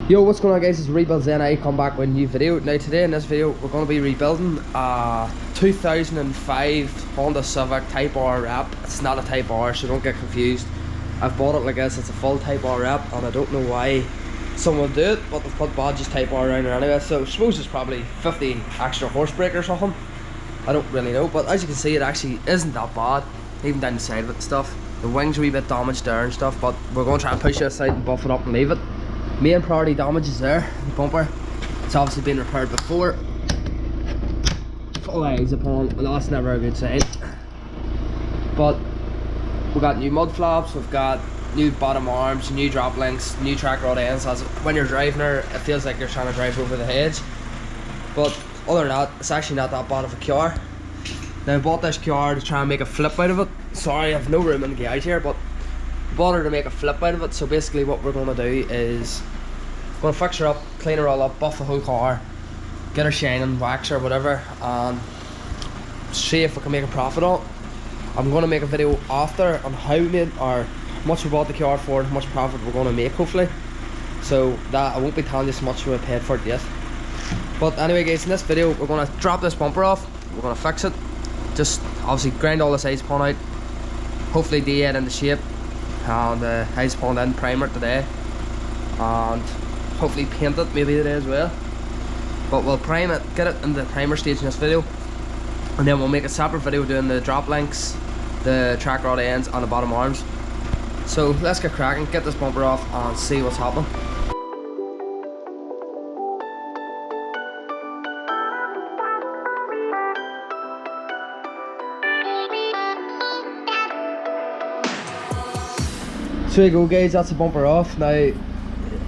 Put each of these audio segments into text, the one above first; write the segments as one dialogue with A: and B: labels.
A: Yo, what's going on guys, it's Rebuilds and I come back with a new video. Now today in this video we're going to be rebuilding a 2005 Honda Civic Type R wrap. It's not a Type R, so don't get confused. I've bought it like this, it's a full Type R wrap, and I don't know why someone would do it, but they've put badges Type R around it anyway, so I suppose it's probably 50 extra horse brake or something. I don't really know, but as you can see it actually isn't that bad, even down the side of it and stuff. The wings are a wee bit damaged there and stuff, but we're going to try and push it aside and buff it up and leave it. Main priority damage is there, the bumper. It's obviously been repaired before. Full eyes upon, and that's never a good sign. But we've got new mud flaps, we've got new bottom arms, new drop links, new track rod ends. As when you're driving her, it feels like you're trying to drive over the hedge. But other than that, it's actually not that bad of a car. Now I bought this car to try and make a flip out of it. Sorry, I have no room in the garage here, but bought her to make a flip out of it. So basically what we're going to do is going to fix her up, clean her all up, buff the whole car, get her shining, wax her, whatever, and see if we can make a profit on it. I'm going to make a video after on how we made, or how much we bought the car for, and how much profit we're going to make hopefully. So that I won't be telling you so much we paid for it yet. But anyway guys, in this video we're going to drop this bumper off, we're going to fix it, just obviously grind all the sides pon out, hopefully de-add into shape, and eyes pon in, primer it today, and hopefully paint it maybe today as well. But we'll prime it, get it in the primer stage in this video, and then we'll make a separate video doing the drop links, the track rod ends and the bottom arms. So let's get cracking, get this bumper off and see what's happening. So there you go guys, that's the bumper off. Now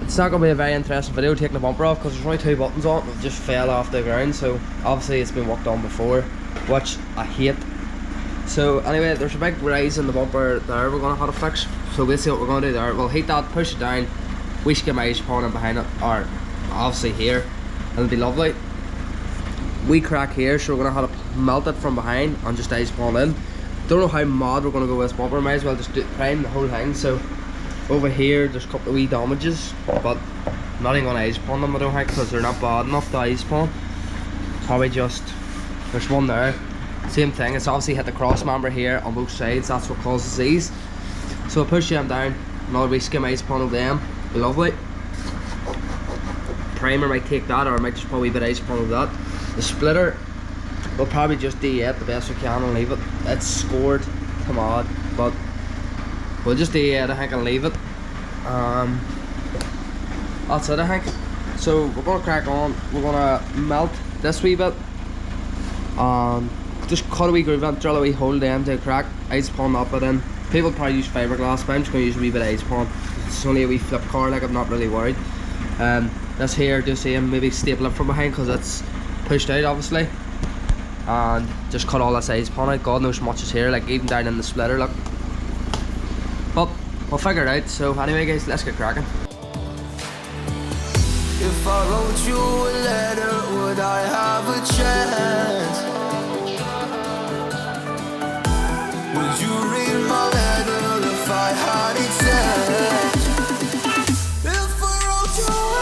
A: it's not going to be a very interesting video taking the bumper off because there's only two buttons on it, it just fell off the ground, so obviously it's been worked on before, which I hate. So anyway, there's a big rise in the bumper there we're going to have to fix. So basically what we're going to do there, we'll heat that, push it down, we should get my ice pond in behind it, or obviously here, and it'll be lovely. We crack here, so we're going to have to melt it from behind and just ice pond in. Don't know how mad we're going to go with this bumper, might as well just prime the whole thing. So over here there's a couple of wee damages, but I'm not even going to ice pond them I don't think, because they're not bad enough to ice pond. Probably just, there's one there, same thing, it's obviously hit the cross member here on both sides, that's what causes these. So I'll push them down, another wee skim ice pond over them, be lovely. Primer might take that, or I might just put a wee bit of ice pond over that. The splitter, we'll probably just de-add the best we can and leave it. It's scored, come on, but we'll just de-add I think and leave it. That's it I think. So we're going to crack on, we're going to melt this wee bit and just cut a wee groove and drill a wee hole down to a crack, ice pond up it in. People probably use fiberglass, but I'm just going to use a wee bit of ice pond. It's only a wee flip car, like I'm not really worried. This here, just see maybe staple it from behind because it's pushed out obviously, and just cut all this ice pond out. God knows how much is here, like even down in the splitter, look. But we'll figure it out. So anyway guys, let's get cracking.
B: If I wrote you a letter, would I have a chance? Would you read my letter if I had it sent? If I wrote you a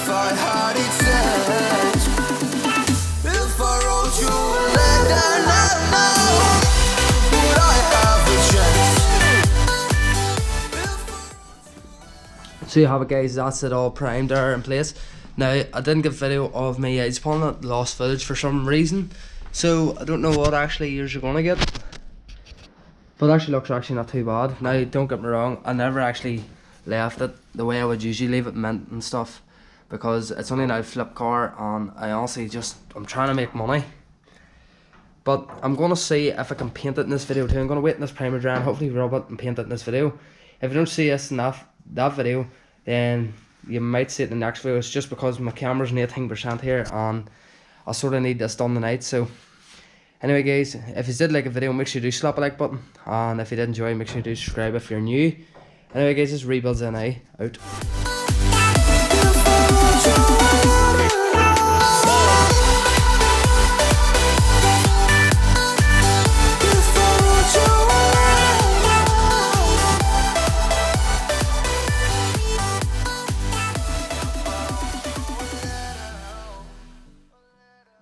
B: if I had it sent? If I wrote you a letter. now, would I have a chance?
A: So you have it, guys, that's it all primed there in place. Now I didn't get video of me it's pulling it lost footage for some reason, so I don't know what actually you're gonna get, but it actually looks actually not too bad. Now don't get me wrong, I never actually left it the way I would usually leave it, mint and stuff, because it's only now flip car and I honestly I'm trying to make money. But I'm gonna see if I can paint it in this video too. I'm gonna wait in this primer dry and hopefully rub it and paint it in this video. If you don't see us in that video, then you might see it in the next video. It's just because my camera's on 18% here and I sort of need this done tonight. So anyway, guys, if you did like a video, make sure you do slap a like button, and if you did enjoy, make sure you do subscribe if you're new. Anyway, guys, this is Rebuilds NA out.